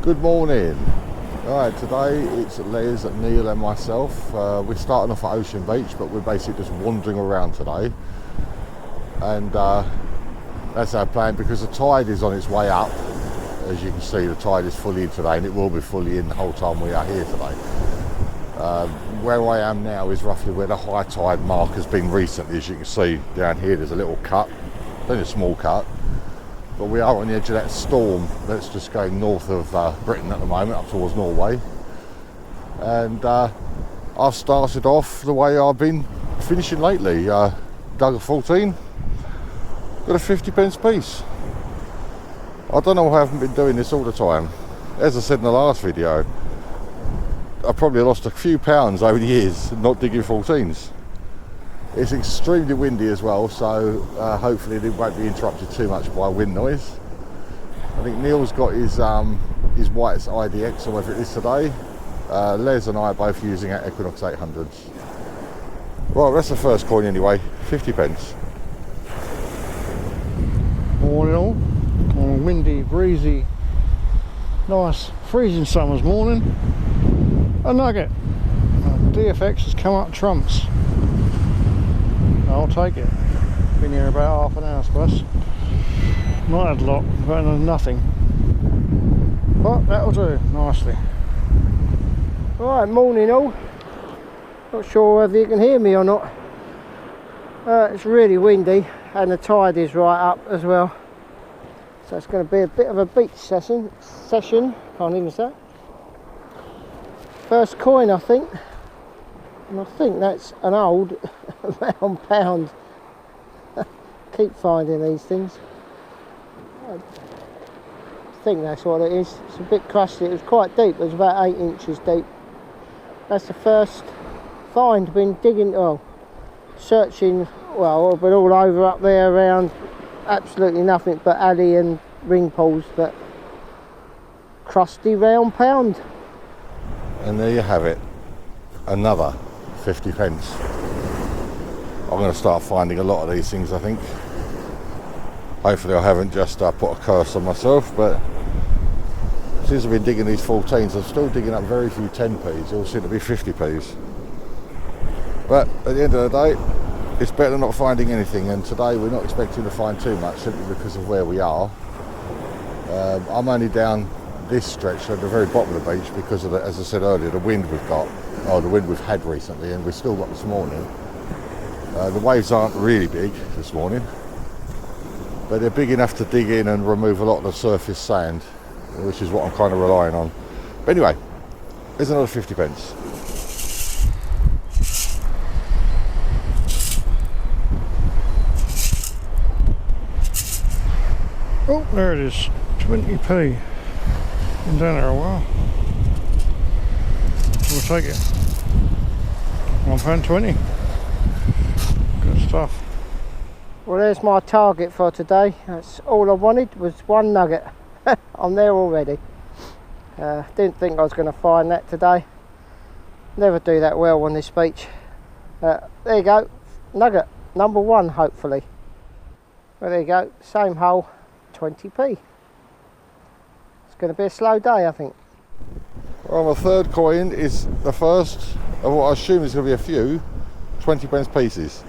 Good morning. Alright, today it's Les, Neil and myself. We're starting off at Ocean Beach, but we're basically just wandering around today. And that's our plan because the tide is on its way up. As you can see, the tide is fully in today, and it will be fully in the whole time we are here today. Where I am now is roughly where the high tide mark has been recently. As you can see down here, there's a little cut, only a small cut. But we are on the edge of that storm that's just going north of Britain at the moment, up towards Norway. And I've started off the way I've been finishing lately. Dug a 14, got a 50p piece. I don't know why I haven't been doing this all the time. As I said in the last video, I probably lost a few pounds over the years not digging 14s. It's extremely windy as well, so hopefully it won't be interrupted too much by wind noise. I think Neil's got his White's IDX or whatever it is today. Les and I are both using our Equinox 800s. Right, that's the first coin anyway, 50p. Morning all, on a windy, breezy, nice freezing summer's morning. A nugget. DFX has come up trumps. I'll take it. Been here about half an hour, I suppose. Not had a lot, but nothing. But that'll do nicely. Right, morning all. Not sure whether you can hear me or not. It's really windy and the tide is right up as well. So it's going to be a bit of a beach session. Can't even say. First coin, I think. And I think that's an old round pound. Keep finding these things. I think that's what it is. It's a bit crusty. It was quite deep. It was about 8 inches deep. That's the first find. Been digging, searching, well, but all over up there around. Absolutely nothing but alley and ring pools, but crusty round pound. And there you have it. Another 50p. I'm going to start finding a lot of these things, I think. Hopefully I haven't just put a curse on myself, but since I've been digging these 14s, I'm still digging up very few 10p's. They all seem to be 50p's. But at the end of the day, it's better than not finding anything, and today we're not expecting to find too much simply because of where we are. I'm only down this stretch at the very bottom of the beach because of the, as I said earlier, the wind we've got, or the wind we've had recently, and we've still got this morning. The waves aren't really big this morning, but they're big enough to dig in and remove a lot of the surface sand, which is what I'm kind of relying on. But anyway, here's another 50p. Oh, there it is, 20p. Been down there a while. We'll take it. £1.20. Good stuff. Well, there's my target for today. That's all I wanted was one nugget. I'm there already. Didn't think I was going to find that today. Never do that well on this beach. There you go. Nugget number 1, hopefully. Well, there you go. Same hole, 20p. It's going to be a slow day, I think. Well, my third coin is the first of what I assume is going to be a few 20p pieces.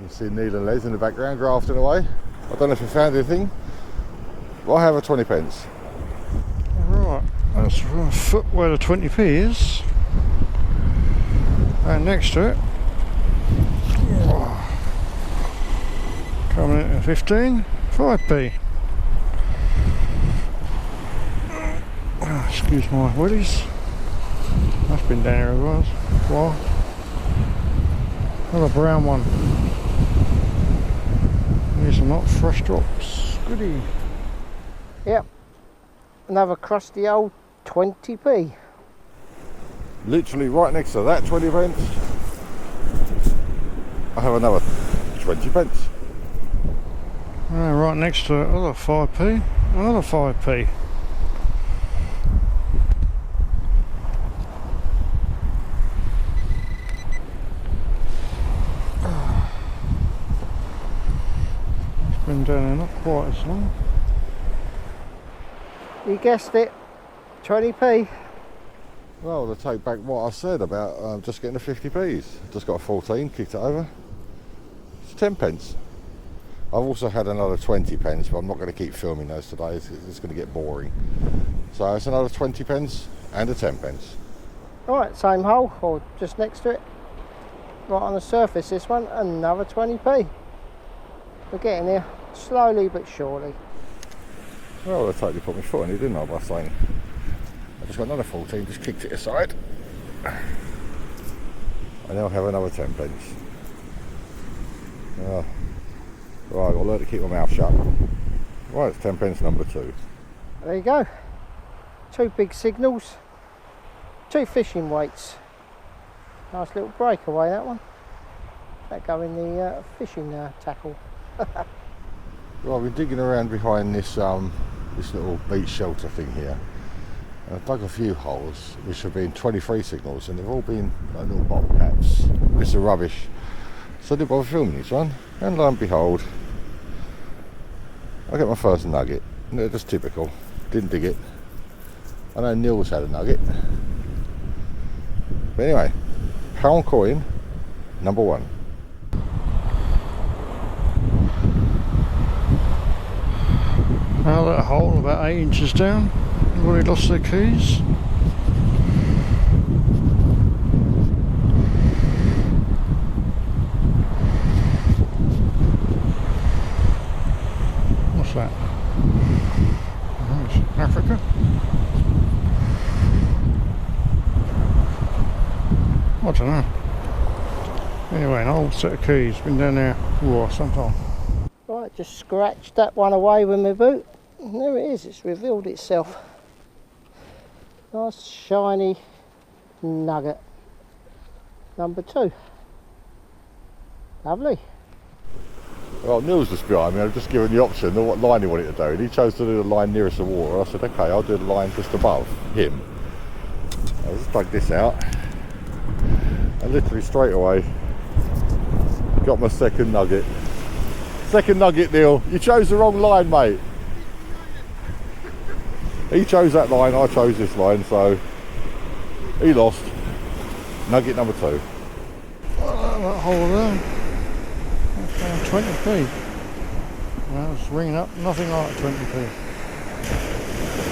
You see Neil and Les in the background grafting away. I don't know if you found anything, but I have a 20p. Right, that's a foot where the 20p is. And next to it, coming in at 15, 5p. Excuse my woodies. That's been down here as well. Wow. Another brown one. These are not fresh drops. Goody. Yep. Another crusty old 20p. Literally right next to that 20p, I have another 20p. Right next to it, another 5p. Another 5p. Been down there not quite as long. You guessed it, 20p. Well, to take back what I said about just getting the 50p's. Just got a 14, kicked it over. It's 10 pence. I've also had another 20 pence, but I'm not going to keep filming those today. It's going to get boring. So it's another 20 pence and a 10 pence. Alright, same hole, or just next to it. Right on the surface, this one, another 20p. We're getting there, slowly but surely. Well, I totally put my foot in it, didn't I, by saying I just got another 14, just kicked it aside. And now I have another 10 pence. Right, I've got to learn to keep my mouth shut. Right, it's 10 pence number 2. There you go. 2 big signals, 2 fishing weights. Nice little breakaway, that one. That go in the fishing tackle. Well, I've been digging around behind this this little beach shelter thing here. And I've dug a few holes, which have been 23 signals, and they've all been like little bottle caps. Bits of rubbish. So I didn't bother filming this one, and lo and behold, I get my first nugget. No, just typical. Didn't dig it. I know Neil's had a nugget. But anyway, pound coin number 1. Now that hole about 8 inches down, everybody lost their keys. What's that? Oh, it's Africa. I don't know. Anyway, an old set of keys, been down there for some time. Right, just scratched that one away with my boot. And there it is, it's revealed itself. Nice shiny nugget. Number 2. Lovely. Well, Neil's just behind me. I've just given the option of what line he wanted to do, and he chose to do the line nearest the water. I said, okay, I'll do the line just above him. I just dug this out, and literally straight away got my second nugget. Second nugget, Neil. You chose the wrong line, mate. He chose that line, I chose this line, so he lost. Nugget number 2. That hole there. That's 20p. Well, it's ringing up, nothing like 20p.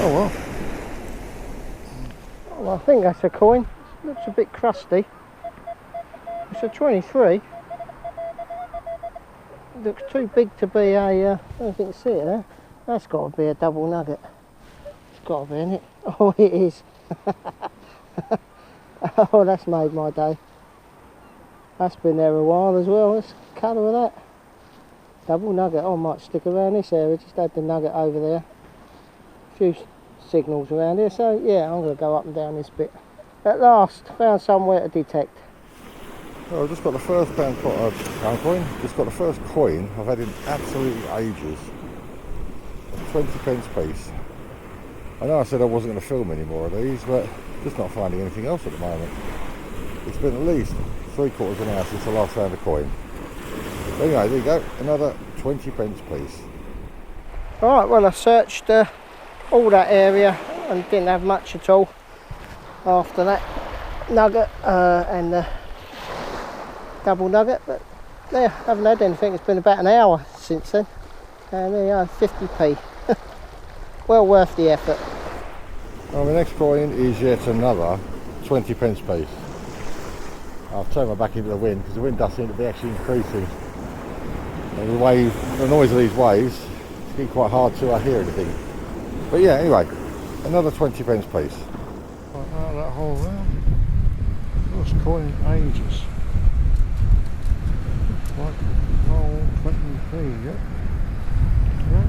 Oh well. Well, I think that's a coin. Looks a bit crusty. It's a 23. Looks too big to be a, I don't think you can see it there. That's got to be a double nugget. It's got to be, isn't it? Oh, it is. Oh, that's made my day. That's been there a while as well. Let's colour of that. Double nugget. Oh, I might stick around this area. Just had the nugget over there. A few signals around here. So, yeah, I'm going to go up and down this bit. At last, found somewhere to detect. Well, I've just got the first pound coin. Just got the first coin I've had in absolutely ages. 20 pence piece. I know I said I wasn't going to film any more of these, but just not finding anything else at the moment. It's been at least 3/4 of an hour since I last found a coin. Anyway, there you go, another 20 pence piece. Alright, well I searched all that area and didn't have much at all after that nugget and the double nugget, but there, haven't had anything. It's been about an hour since then, and there you are, 50p. Well worth the effort. Well, the next coin is yet another 20 pence piece. I'll turn my back into the wind because the wind does seem to be actually increasing. And the noise of these waves, it's getting quite hard to hear anything. But yeah, anyway, another 20 pence piece. Right out that hole there. First coin in ages. Like, oh, 20p, yep. Yeah.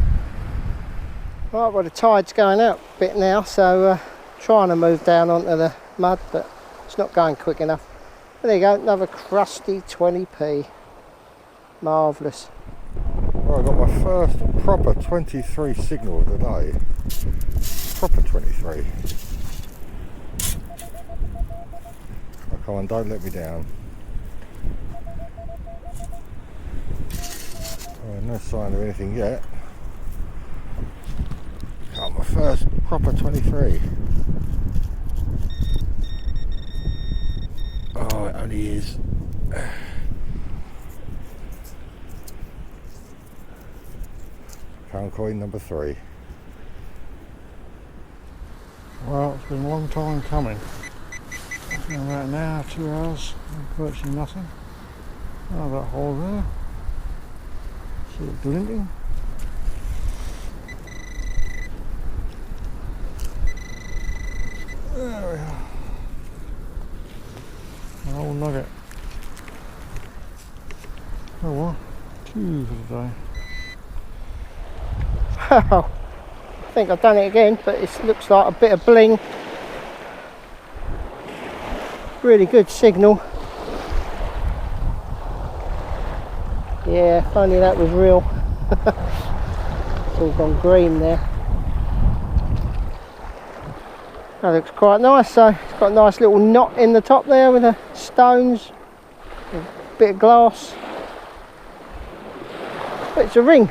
Right, well the tide's going out a bit now, so trying to move down onto the mud, but it's not going quick enough. But there you go, another crusty 20p. Marvellous. Well, I got my first proper 23 signal of the day. Proper 23. Oh, come on, don't let me down. Oh, no sign of anything yet. Come on. first proper 23. Oh, it only is. Pound coin number 3. Well, it's been a long time coming. It's been about an hour, 2 hours, virtually nothing. Oh, that hole there. See it glinting. There we are. An old nugget. Oh well, 2 for the day. I think I've done it again, but it looks like a bit of bling. Really good signal. Yeah, if only that was real. It's all gone green there. That looks quite nice. So it's got a nice little knot in the top there with the stones, a bit of glass. But it's a ring.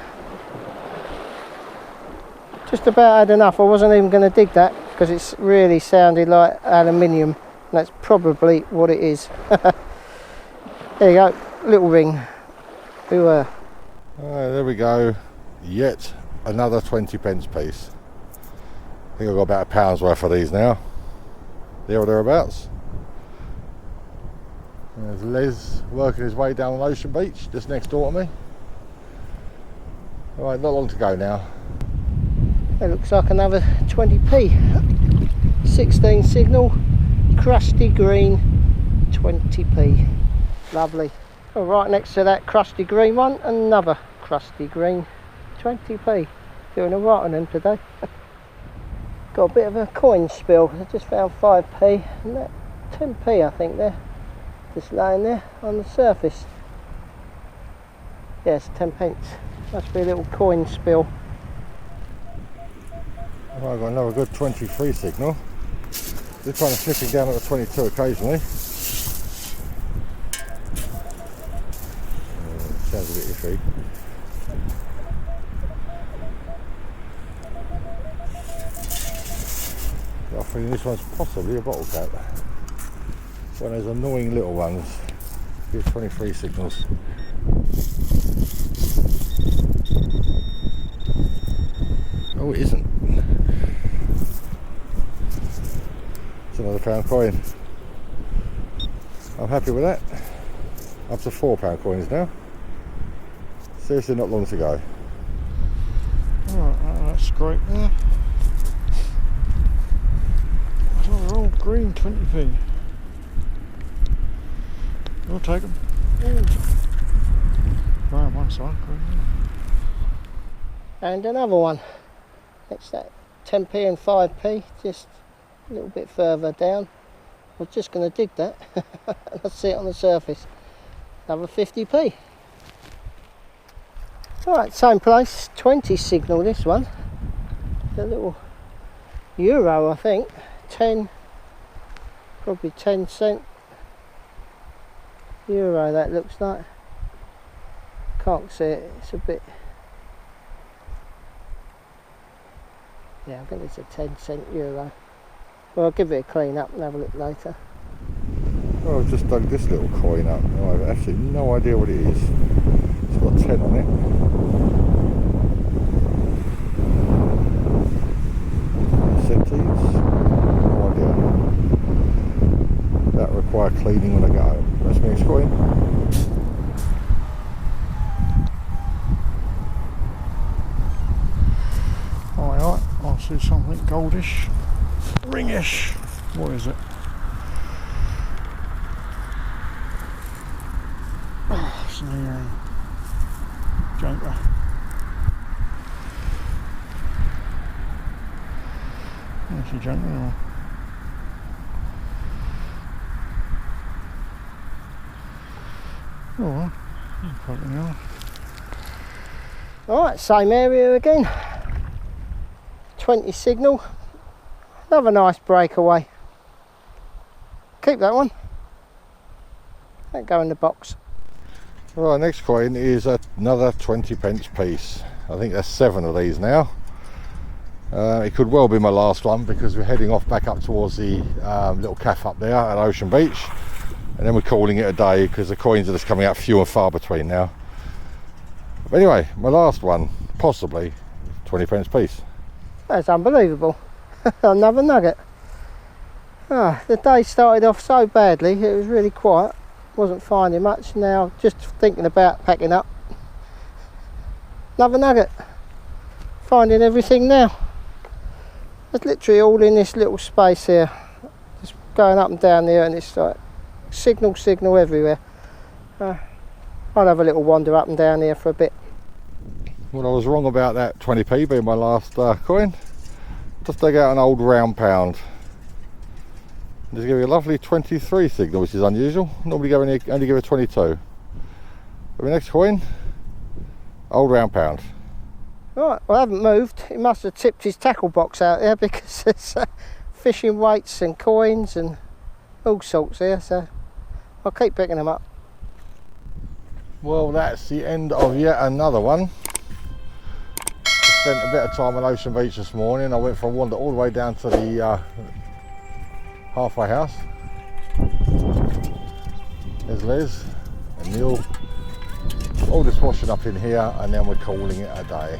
Just about had enough. I wasn't even going to dig that because it's really sounded like aluminium. That's probably what it is. There you go, little ring. There we go. Yet another 20p piece. I think I've got about a pound's worth of these now. There or thereabouts. There's Les working his way down on Ocean Beach, just next door to me. Alright, not long to go now. It looks like another 20p. 16 signal, crusty green, 20p. Lovely. Well, right next to that crusty green one, another crusty green, 20p. Doing alright on them today. Got a bit of a coin spill. I just found 5p and that 10p I think there. Just laying there on the surface. Yes, 10 pence. Must be a little coin spill. Well, I've got another good 23 signal. Just kind of slipping down at the 22 occasionally. Sounds a bit iffy. I think this one's possibly a bottle cap. One of those annoying little ones. Give 23 signals. Oh, it isn't. It's another £1 coin. I'm happy with that. Up to £4 coins now. Seriously, not long to go. Alright, that's great there. Another old green 20p. We'll take them. Right on one side, green. And another one. Next that 10p and 5p, just a little bit further down. I was just going to dig that. Let's see it on the surface. Another 50p. Alright, same place, 20 signal this one. The little euro I think. 10, probably 10 cent euro that looks like. Can't see it, it's a bit. Yeah, I think it's a 10 cent euro. Well, I'll give it a clean up and have a look later. Oh, I've just dug this little coin up. Oh, I've actually no idea what it is. It's got 10 on it. Centimes? No idea. That require cleaning when I get home. That's my next coin. Alright, I see something goldish, ringish. What is it? Oh, it's a junker. It's a junker anyway. Oh well, probably not. Alright, same area again. 20 signal. Another nice breakaway. Keep that one. That go in the box. Right, next coin is another 20p piece. I think there's 7 of these now. It could well be my last one because we're heading off back up towards the little cafe up there at Ocean Beach, and then we're calling it a day because the coins are just coming out few and far between now. But anyway, my last one, possibly 20 pence piece. That's unbelievable. Another nugget. The day started off so badly, it was really quiet, wasn't finding much. Now just thinking about packing up. Another nugget. Finding everything now. It's literally all in this little space here, just going up and down there, and it's like signal everywhere. I'll have a little wander up and down here for a bit. Well, I was wrong about that 20p being my last coin. Just take out an old round pound. Just give you a lovely 23 signal, which is unusual. Normally only give a 22. But the next coin, old round pound. Right, well, I haven't moved. He must have tipped his tackle box out there because there's fishing weights and coins and all sorts here, so I'll keep picking them up. Well, that's the end of yet another one. I spent a bit of time on Ocean Beach this morning. I went for a wander all the way down to the halfway house. There's Liz and Neil, all just washing up in here, and then we're calling it a day.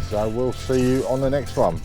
So we'll see you on the next one.